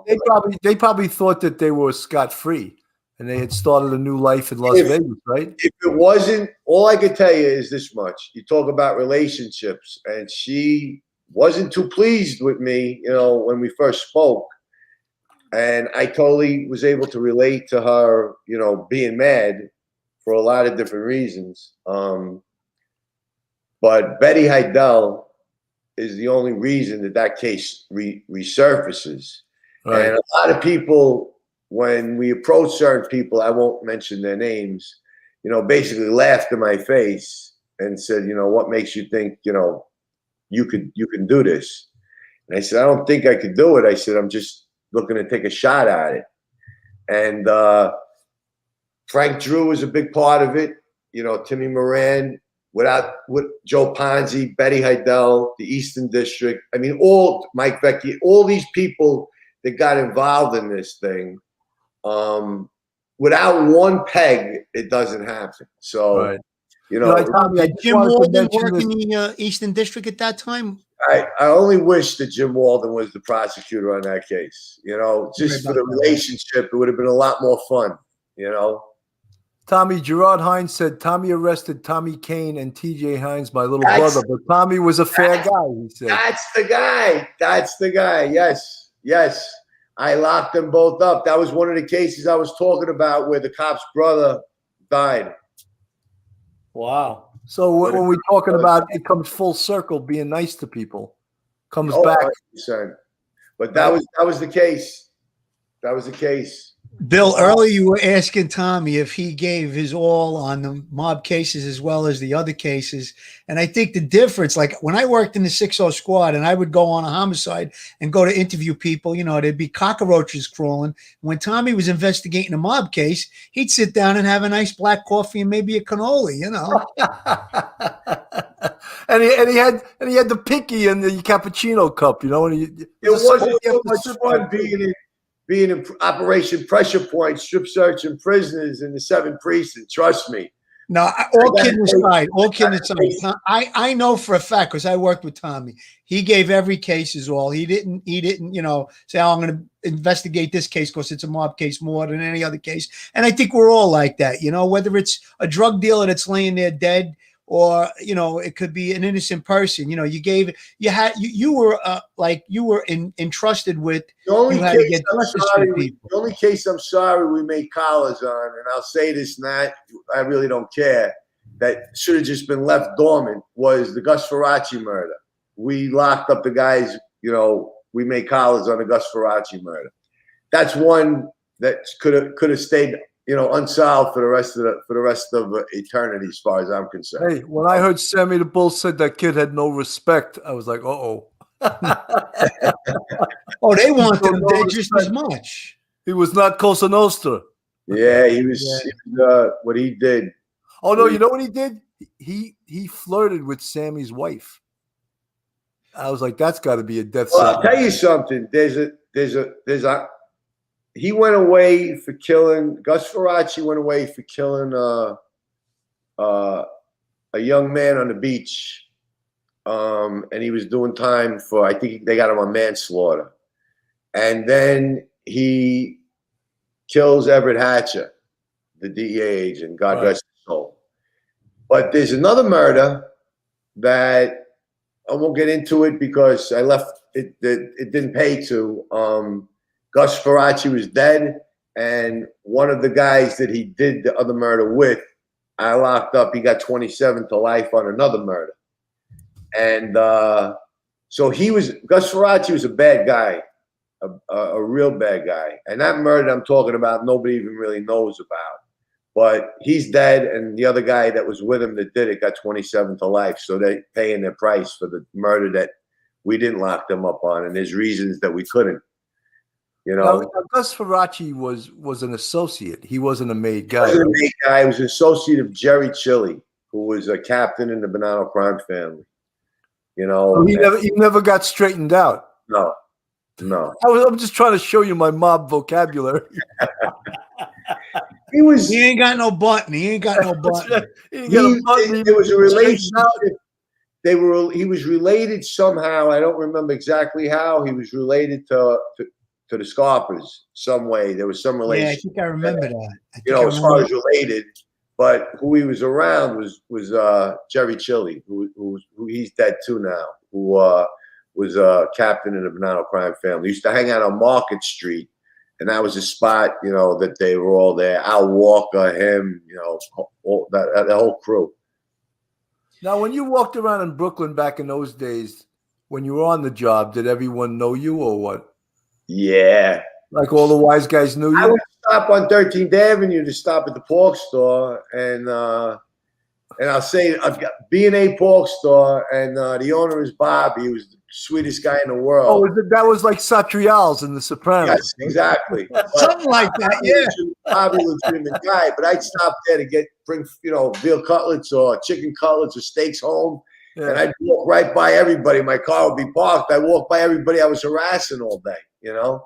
they probably thought that they were scot-free and they had started a new life in Las Vegas, right? If it wasn't, all I could tell you is this much. You talk about relationships, and she wasn't too pleased with me, you know, when we first spoke. And I totally was able to relate to her, you know, being mad for a lot of different reasons. But Betty Heidel is the only reason that case resurfaces. Right. And a lot of people, when we approach certain people, I won't mention their names, you know, basically laughed in my face and said, you know, what makes you think, you know, you can do this? And I said, I don't think I could do it. I said, I'm just looking to take a shot at it. And Frank Drew was a big part of it. You know, Timmy Moran, with Joe Ponzi, Betty Heidel, the Eastern District. I mean, Mike Vecchi, all these people that got involved in this thing. Without one peg, it doesn't happen. So, you know, did Jim Walden work in the Eastern District at that time? I only wish that Jim Walden was the prosecutor on that case. You know, just for the relationship, it would have been a lot more fun, you know. Tommy, Gerard Hines said, Tommy arrested Tommy Kane and TJ Hines, my little brother, but Tommy was a fair guy, he said. That's the guy. That's the guy. Yes. Yes. I locked them both up. That was one of the cases I was talking about where the cop's brother died. Wow. So when we're talking about it comes full circle, being nice to people, comes back. 100%. But that was the case. That was the case. Bill, earlier you were asking Tommy if he gave his all on the mob cases as well as the other cases. And I think the difference, like when I worked in the 6-0 squad and I would go on a homicide and go to interview people, you know, there'd be cockroaches crawling. When Tommy was investigating a mob case, he'd sit down and have a nice black coffee and maybe a cannoli, you know. and he had the picky and the cappuccino cup, you know. And it wasn't so much fun being in Operation Pressure Point, strip searching prisoners in the 7th precinct. Trust me. No, all kidding aside, I know for a fact because I worked with Tommy. He gave every case his all. He didn't, you know, say, oh, I'm going to investigate this case because it's a mob case more than any other case. And I think we're all like that, you know, whether it's a drug dealer that's laying there dead, or, you know, it could be an innocent person. You know, you were entrusted with. The only case I'm sorry we made collars on, and I'll say this, and I really don't care, that should have just been left dormant, was the Gus Faraci murder. We locked up the guys, you know, we made collars on the Gus Faraci murder. That's one that could have stayed, you know, unsolved for the rest of eternity, as far as I'm concerned. Hey, when I heard Sammy the Bull said that kid had no respect, I was like, uh-oh. Oh, they wanted him dead just as much. He was not Cosa Nostra. Yeah, he was what he did. Oh, no, you know what he did? he flirted with Sammy's wife. I was like, that's got to be a death Well, sentence. I'll tell you something. He went away for killing. Gus Faraci went away for killing a young man on the beach, and he was doing time for. I think they got him on manslaughter, and then he kills Everett Hatcher, the DEA agent. God rest his soul. But there's another murder that I won't get into it because I left it. It didn't pay to. Gus Faraci was dead, and one of the guys that he did the other murder with, I locked up. He got 27 to life on another murder, and so Gus Faraci was a bad guy, a real bad guy. And that murder I'm talking about, nobody even really knows about. But he's dead, and the other guy that was with him that did it got 27 to life. So they're paying their price for the murder that we didn't lock them up on, and there's reasons that we couldn't. You know, Now, Gus Faraci was an associate. He wasn't a made guy. He wasn't a made guy. He was an associate of Jerry Chili, who was a captain in the Bonanno crime family. You know, So he never got straightened out. No. I'm just trying to show you my mob vocabulary. He ain't got no button. He ain't got no button. There was a relationship. He was related somehow. I don't remember exactly how. He was related to the Scarpers some way. There was some relation. Yeah, I think I remember that. As far as related, but who he was around was Jerry Chili, who he's dead too now. Who was a captain in the Bonanno crime family. He used to hang out on Market Street. And that was a spot, that they were all there. Al Walker, him, that whole crew. Now, when you walked around in Brooklyn back in those days, when you were on the job, did everyone know you or what? Yeah. Like all the wise guys knew you? I would stop on 13th Avenue to stop at the pork store. And I'll say, I've got B&A pork store, and the owner is Bob. He was the sweetest guy in the world. Oh, that was like Satrial's in The Sopranos. Yes, exactly. Something like that, yeah. Bobby was a legitimate guy, but I'd stop there to bring veal cutlets or chicken cutlets or steaks home. Yeah. And I'd walk right by everybody. My car would be parked. I'd walk by everybody I was harassing all day, Yeah.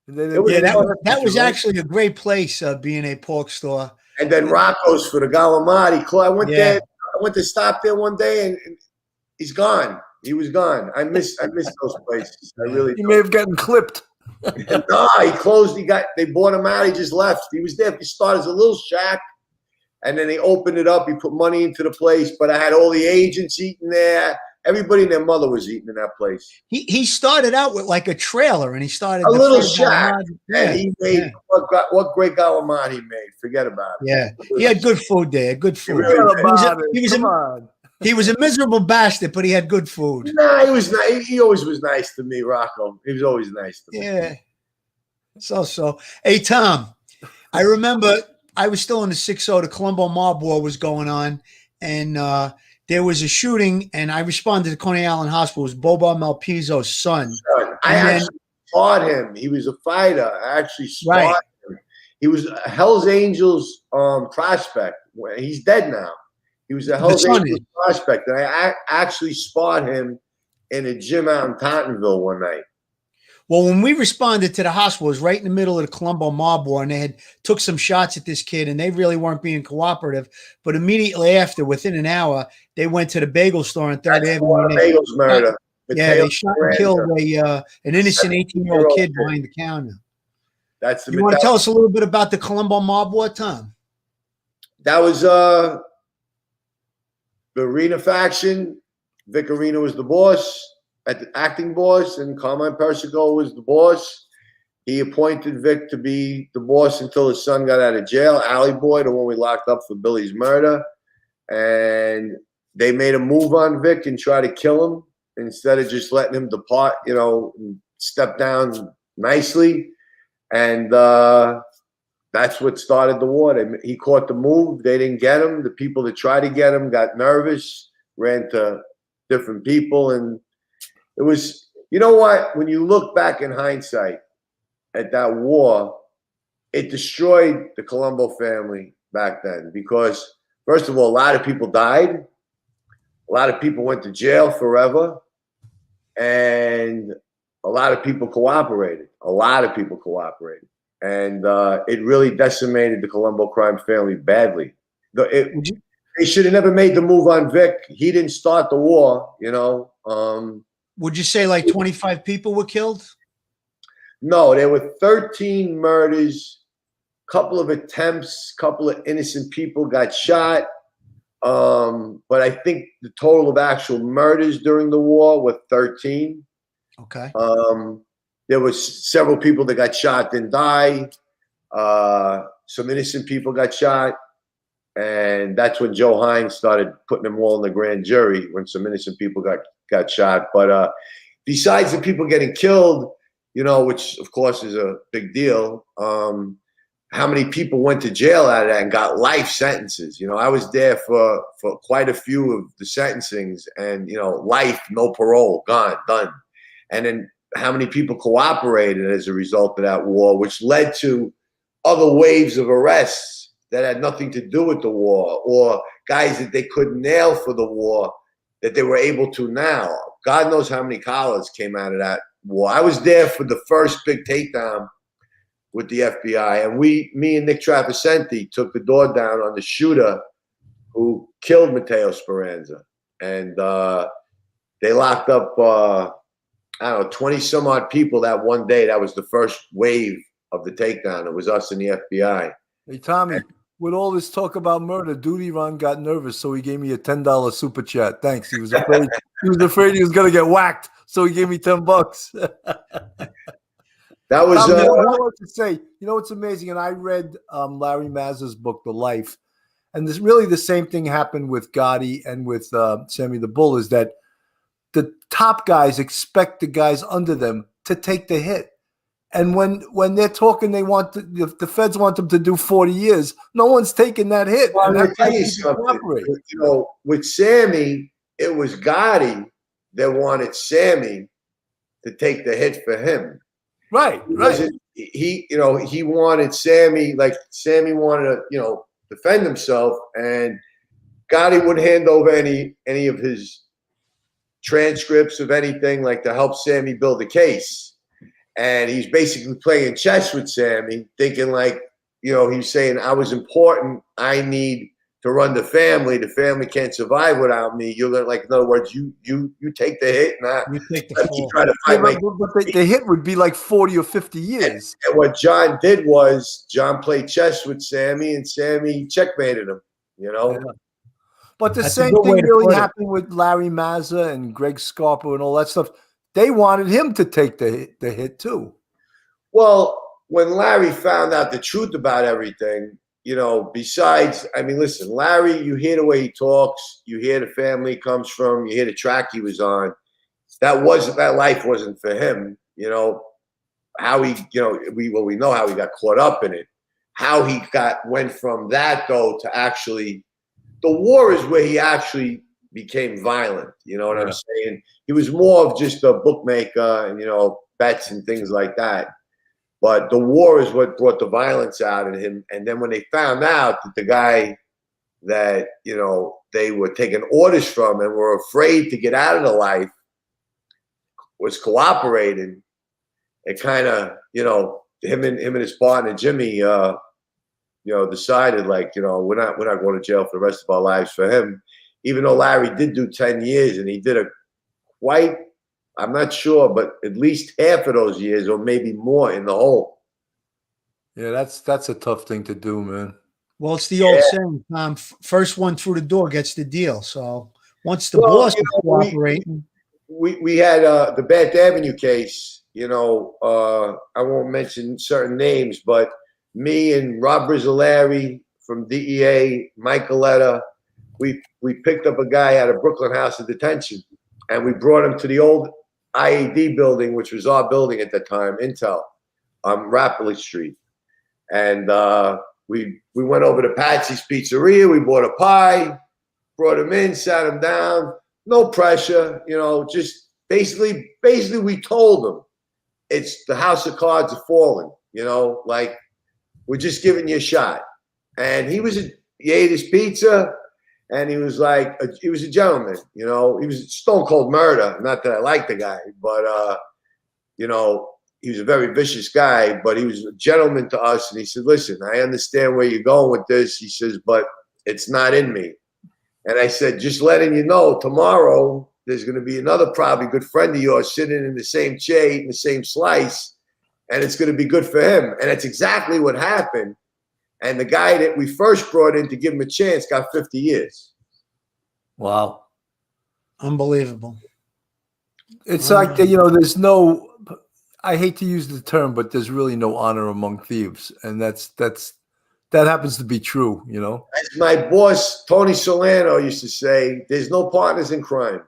And then that was actually a great place, B&A pork store. And then Rocco's for the Galamati. I went there. I went to stop there one day, and he's gone. He was gone. I miss those places. I really. He may have gotten clipped. No, he closed. They bought him out. He just left. He was there. He started as a little shack, and then they opened it up. He put money into the place, but I had all the agents eating there. Everybody and their mother was eating in that place. He started out with like a trailer, and he started a little shack. And he made what great Galamati he made. Forget about it. Yeah, he had good food there. Good food. He was a miserable bastard, but he had good food. Nah, he was nice. He always was nice to me, Rocco. He was always nice to me. Yeah. So. Hey, Tom, I remember I was still in the 6-0. The Colombo mob war was going on, and there was a shooting, and I responded to Coney Island Hospital. It was Boba Malpizzo's son. I actually fought him. He was a fighter. I actually fought him. He was a Hell's Angels prospect. He's dead now. He was a Hell's Angels prospect, and I actually sparred him in a gym out in Tottenville one night. Well, when we responded to the hospital, it was right in the middle of the Colombo mob war, and they took some shots at this kid, and they really weren't being cooperative. But immediately after, within an hour, they went to the bagel store on 3rd Avenue. Bagels murder. They shot and killed an innocent 18-year-old kid behind the counter. You want to tell us a little bit about the Colombo mob war, Tom? That was the Arena faction. Vic Arena was the boss, acting boss, and Carmine Persico was the boss. He appointed Vic to be the boss until his son got out of jail, Alley Boy, the one we locked up for Billy's murder. And they made a move on Vic and tried to kill him instead of just letting him depart, and step down nicely. And that's what started the war. He caught the move. They didn't get him. The people that tried to get him got nervous, ran to different people. And it was, what? When you look back in hindsight at that war, it destroyed the Colombo family back then, because first of all, a lot of people died. A lot of people went to jail forever. And a lot of people cooperated. And it really decimated the Colombo crime family badly. They should have never made the move on Vic. He didn't start the war, you know. Would you say like 25 people were killed? No, there were 13 murders, couple of attempts, couple of innocent people got shot. But I think the total of actual murders during the war were 13. Okay. There was several people that got shot, didn't die. Some innocent people got shot. And that's when Joe Hines started putting them all in the grand jury, when some innocent people got shot. But besides the people getting killed, you know, which of course is a big deal, how many people went to jail out of that and got life sentences? You know, I was there for quite a few of the sentencings, and, you know, life, no parole, gone, done. And then how many people cooperated as a result of that war, which led to other waves of arrests that had nothing to do with the war, or guys that they couldn't nail for the war that they were able to now. God knows how many collars came out of that war. I was there for the first big takedown with the FBI, and me and Nick Traficenti took the door down on the shooter who killed Matteo Speranza. And they locked up, I don't know, 20 some odd people that one day. That was the first wave of the takedown. It was us and the FBI. Hey, Tommy, with all this talk about murder, Duty Ron got nervous, so he gave me a $10 super chat. Thanks. He was afraid he was gonna get whacked, so he gave me $10. That was Tommy, I want to say, you know what's amazing? And I read Larry Mazza's book, The Life, and this really the same thing happened with Gotti and with Sammy the Bull, is that the top guys expect the guys under them to take the hit. And when they're talking, they want the feds want them to do 40 years. No one's taking that hit. Well, I'm going to tell you something. You know, with Sammy, it was Gotti that wanted Sammy to take the hit for him. Right. He, you know, he wanted Sammy, like Sammy wanted to, you know, defend himself, and Gotti would hand over any of his transcripts of anything, like, to help Sammy build a case. And he's basically playing chess with Sammy, thinking, like, you know, he's saying, I was important. I need to run the family. The family can't survive without me. You're gonna, like, in other words, you take the hit, and you take the fall. try to fight. But the hit would be like 40 or 50 years. And what John did was John played chess with Sammy, and Sammy checkmated him. You know. Yeah. But the That's same thing really happened with Larry Mazza and Greg Scarpa and all that stuff. They wanted him to take the hit too. Well, when Larry found out the truth about everything, you know, besides, I mean, listen, Larry, you hear the way he talks, you hear the family he comes from, you hear the track he was on. That life wasn't for him. You know, how he, you know, we know how he got caught up in it. How he went from that, though, to actually, the war is where he actually became violent. You know what I'm saying? He was more of just a bookmaker and, you know, bets and things like that. But the war is what brought the violence out in him. And then when they found out that the guy that, you know, they were taking orders from and were afraid to get out of the life was cooperating, it kind of, you know, him and his partner Jimmy, you know, decided, like, you know, we're not going to jail for the rest of our lives for him. Even though Larry did do 10 years, and he did I'm not sure, but at least half of those years, or maybe more, in the hole. Yeah, that's a tough thing to do, man. Well, it's the old saying, first one through the door gets the deal. So once the boss is cooperating. We had the Bath Avenue case, you know, I won't mention certain names, but me and Rob Brizzolari from DEA, Mike Coletta, we picked up a guy out of Brooklyn House of Detention, and we brought him to the old IAD building, which was our building at the time, Intel, on Rappley Street. And we went over to Patsy's Pizzeria. We bought a pie, brought him in, sat him down. No pressure, you know, just basically we told him it's the house of cards are falling, you know, like, we're just giving you a shot. And he ate his pizza, And he was like, he was a gentleman, you know. He was stone cold murder. Not that I like the guy, but you know, he was a very vicious guy. But he was a gentleman to us. And he said, "Listen, I understand where you're going with this." He says, "But it's not in me." And I said, "Just letting you know, tomorrow there's going to be another probably good friend of yours sitting in the same chair, eating the same slice, and it's going to be good for him." And that's exactly what happened. And the guy that we first brought in to give him a chance got 50 years. Wow. Unbelievable. It's like, you know, there's no, I hate to use the term, but there's really no honor among thieves. And that happens to be true, you know. As my boss, Tony Solano, used to say, there's no partners in crime.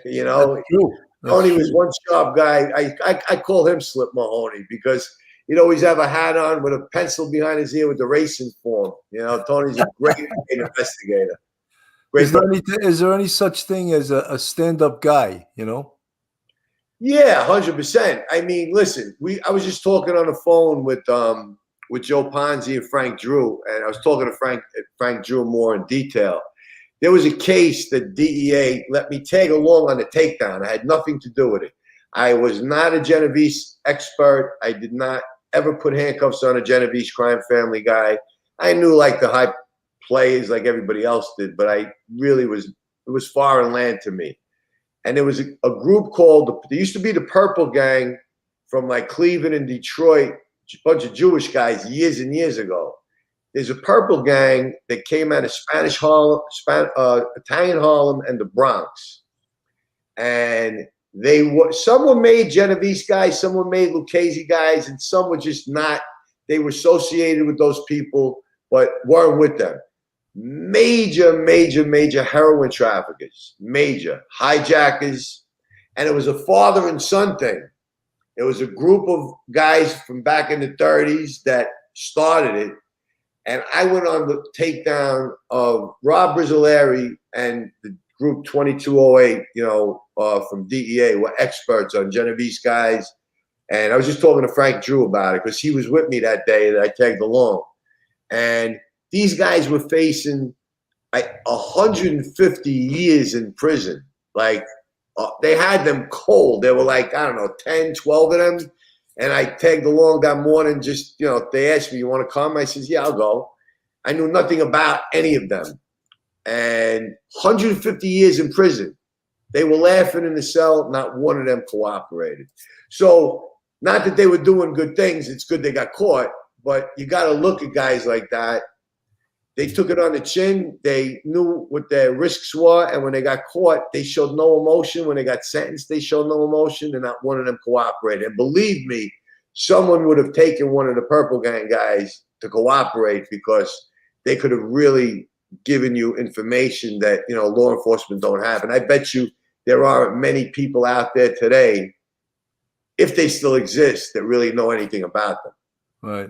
You know, That's true. Tony was one sharp guy. I call him Slip Mahoney because he'd always have a hat on with a pencil behind his ear with the racing form. You know, Tony's a great investigator. Great. Is there any such thing as a stand-up guy, you know? Yeah, 100%. I mean, listen, I was just talking on the phone with Joe Ponzi and Frank Drew, and I was talking to Frank Drew more in detail. There was a case that DEA let me tag along on the takedown. I had nothing to do with it. I was not a Genovese expert. I did not ever put handcuffs on a Genovese crime family guy. I knew like the high plays like everybody else did, but I really it was foreign land to me. And there was a group called, there used to be the Purple Gang from like Cleveland and Detroit, a bunch of Jewish guys years and years ago. There's a Purple Gang that came out of Spanish Harlem, Italian Harlem, and the Bronx. And some were made Genovese guys, some were made Lucchese guys, and some were just not. They were associated with those people, but weren't with them. Major heroin traffickers, major hijackers, and it was a father and son thing. It was a group of guys from back in the 30s that started it, and I went on the takedown of Rob Brizzolari and the group 2208, you know, from DEA, were experts on Genovese guys. And I was just talking to Frank Drew about it because he was with me that day that I tagged along. And these guys were facing like 150 years in prison. Like they had them cold. There were like, I don't know, 10, 12 of them. And I tagged along that morning just, you know, they asked me, "You want to come?" I says, "Yeah, I'll go." I knew nothing about any of them. And 150 years in prison. They were laughing in the cell. Not one of them cooperated. So not that they were doing good things. It's good they got caught. But you got to look at guys like that. They took it on the chin. They knew what their risks were. And when they got caught, they showed no emotion. When they got sentenced, they showed no emotion. And not one of them cooperated. And believe me, someone would have taken one of the Purple Gang guys to cooperate because they could have really given you information that, you know, law enforcement don't have. And I bet you there aren't many people out there today, if they still exist, that really know anything about them. Right.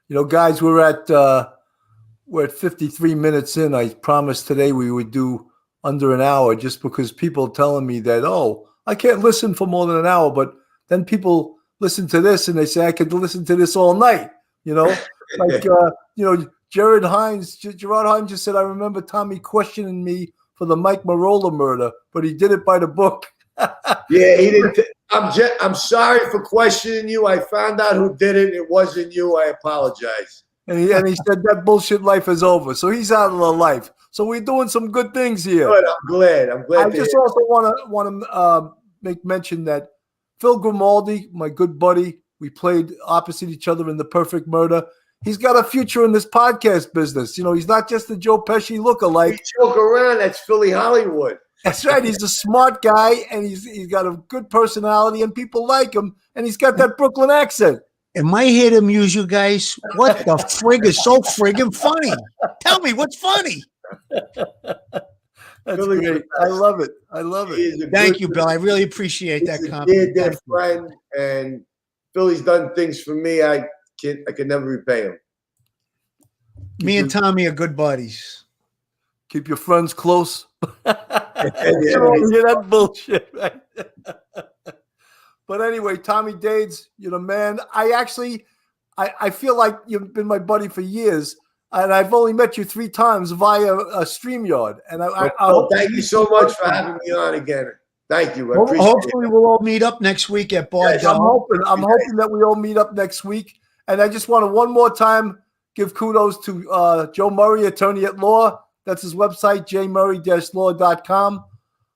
You know, guys, we're at 53 minutes in. I promised today we would do under an hour just because people are telling me that, oh, I can't listen for more than an hour. But then people listen to this and they say, I could listen to this all night, you know? Like, you know, Gerard Hines just said, "I remember Tommy questioning me for the Mike Marola murder, but he did it by the book." Yeah, he didn't. I'm sorry for questioning you. I found out who did it. It wasn't you. I apologize. And he said that bullshit life is over. So he's out of the life. So we're doing some good things here. Good. I'm glad. I just also want to make mention that Phil Grimaldi, my good buddy, we played opposite each other in The Perfect Murder. He's got a future in this podcast business. You know, he's not just a Joe Pesci lookalike. We joke around. That's Philly Hollywood. That's right. He's a smart guy, and he's got a good personality, and people like him, and he's got that Brooklyn accent. Am I here to amuse you guys? What the frig is so friggin' funny? Tell me what's funny. That's great. I love it. I love it. Thank you, Bill. I really appreciate that compliment. Dear friend, and Philly's done things for me. I can never repay him. Me and Tommy are good buddies. Keep your friends close. You don't hear that bullshit, right? But anyway, Tommy Dades, you're the man. I feel like you've been my buddy for years. and I've only met you 3 times via a StreamYard. And I thank you so much for having me on again. Thank you. I appreciate Hopefully, we'll all meet up next week at Bar Yes, Del. I'm hoping that we all meet up next week. And I just want to one more time give kudos to Joe Murray, attorney at law. That's his website, jmurray-law.com.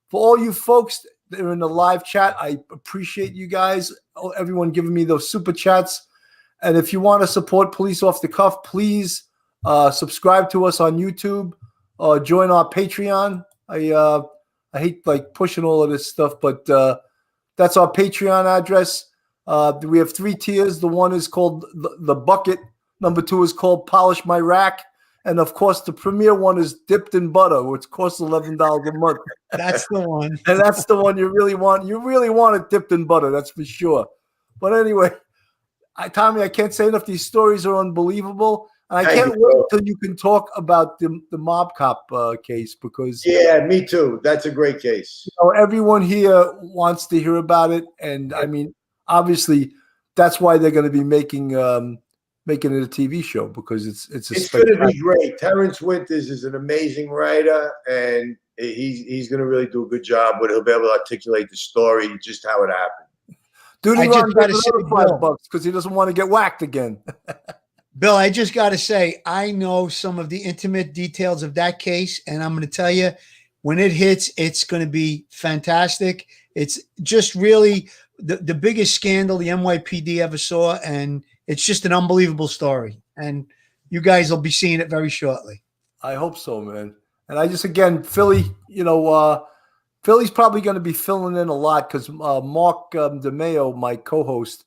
For all you folks that are in the live chat, I appreciate you guys, everyone giving me those super chats. And if you want to support Police Off the Cuff, please subscribe to us on YouTube, join our Patreon. I hate like pushing all of this stuff, but that's our Patreon address. We have 3 tiers. The one is called the Bucket. Number 2 is called Polish My Rack. And of course, the premier one is Dipped in Butter, which costs $11 a month. That's the one. And that's the one you really want. You really want it dipped in butter, that's for sure. But anyway, Tommy, I can't say enough. These stories are unbelievable. And I can't wait until you can talk about the mob cop case because yeah, me too. That's a great case. Everyone here wants to hear about it, and I mean, obviously, that's why they're going to be making it a TV show because it's going to be great. Terrence Winters is an amazing writer, and he's going to really do a good job. But he'll be able to articulate the story, just how it happened. Dude, he got $5 because he doesn't want to get whacked again. Bill, I just got to say, I know some of the intimate details of that case, and I'm going to tell you, when it hits, it's going to be fantastic. It's just really the biggest scandal the NYPD ever saw, and it's just an unbelievable story. And you guys will be seeing it very shortly. I hope so, man. And I just, again, Philly, Philly's probably going to be filling in a lot because Mark DeMeo, my co-host,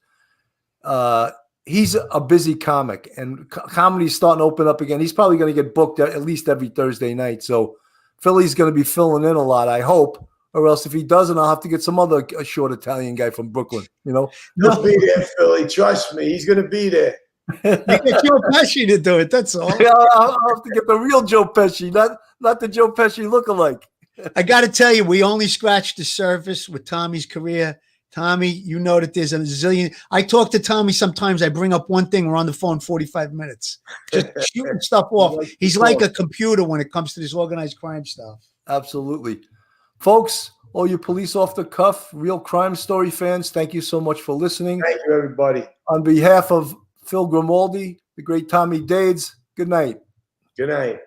he's a busy comic, and comedy's starting to open up again. He's probably going to get booked at least every Thursday night. So Philly's going to be filling in a lot, I hope. Or else if he doesn't, I'll have to get some other short Italian guy from Brooklyn, He'll be there, Philly. Trust me. He's going to be there. You get Joe Pesci to do it. That's all. Yeah, I'll have to get the real Joe Pesci, not the Joe Pesci lookalike. I got to tell you, we only scratched the surface with Tommy's career. Tommy, you know that there's a zillion. I talk to Tommy sometimes. I bring up one thing. We're on the phone 45 minutes, just shooting stuff off. He's like a computer when it comes to this organized crime stuff. Absolutely. Folks, all you Police Off the Cuff, real crime story fans, thank you so much for listening. Thank you, everybody. On behalf of Phil Grimaldi, the great Tommy Dades, good night. Good night.